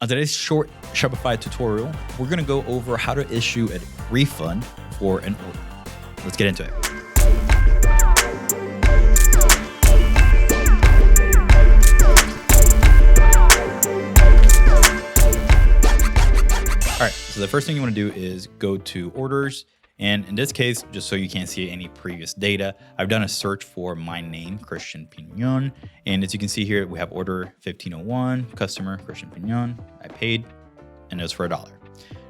On today's short Shopify tutorial, we're going to go over how to issue a refund for an order. Let's get into it. All right, so the first thing you want to do is go to orders. And in this case, just so you can't see any previous data, I've done a search for my name, Christian Pignon. And as you can see here, we have order 1501, customer Christian Pignon. I paid, and it was for $1.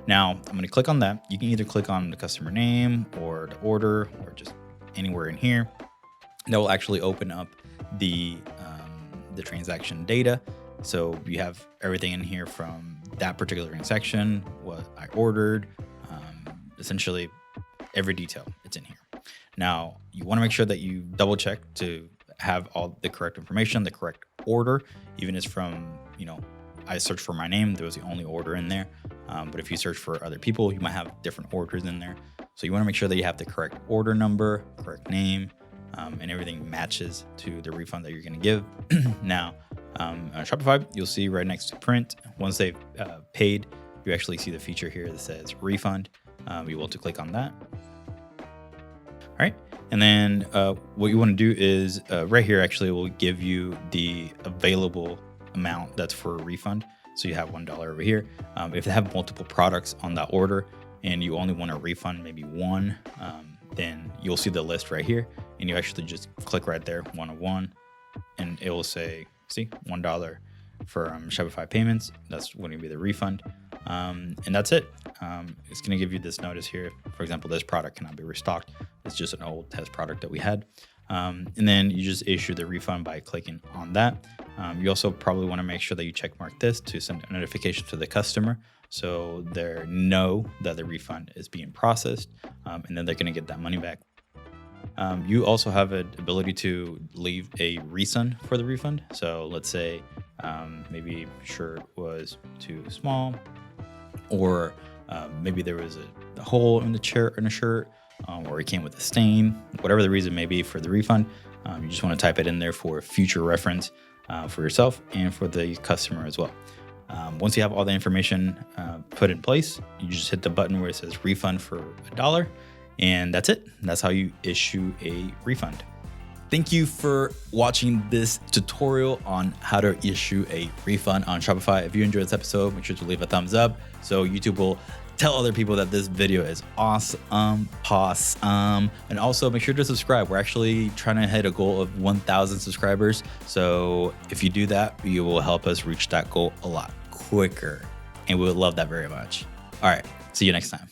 Now, I'm going to click on that. You can either click on the customer name or the order or just anywhere in here. That will actually open up the transaction data. So you have everything in here from that particular transaction, what I ordered, essentially every detail, it's in here. Now, you want to make sure that you double check to have all the correct information, the correct order, even if it's from, I searched for my name, there was the only order in there. But if you search for other people, you might have different orders in there. So you want to make sure that you have the correct order number, correct name, and everything matches to the refund that you're going to give. Now, on Shopify, you'll see right next to print, once they've paid, you actually see the feature here that says refund. You want to click on that. All right. And then what you want to do is right here, actually, will give you the available amount that's for a refund. So you have $1 over here. If they have multiple products on that order and you only want to refund maybe one, then you'll see the list right here. And you actually just click right there, 101, and it will say, see, $1 for Shopify Payments. That's going to be the refund. And that's it. It's going to give you this notice here. For example, this product cannot be restocked. It's just an old test product that we had. And then you just issue the refund by clicking on that. You also probably want to make sure that you check mark this to send a notification to the customer so they know that the refund is being processed, and then they're going to get that money back. You also have an ability to leave a reason for the refund. So let's say maybe shirt was too small, or maybe there was a hole in the shirt, or it came with a stain. Whatever the reason may be for the refund, you just want to type it in there for future reference for yourself and for the customer as well. Once you have all the information put in place, you just hit the button where it says refund for $1. And that's it. That's how you issue a refund. Thank you for watching this tutorial on how to issue a refund on Shopify. If you enjoyed this episode, make sure to leave a thumbs up so YouTube will tell other people that this video is awesome. And also make sure to subscribe. We're actually trying to hit a goal of 1,000 subscribers. So if you do that, you will help us reach that goal a lot quicker. And we would love that very much. All right. See you next time.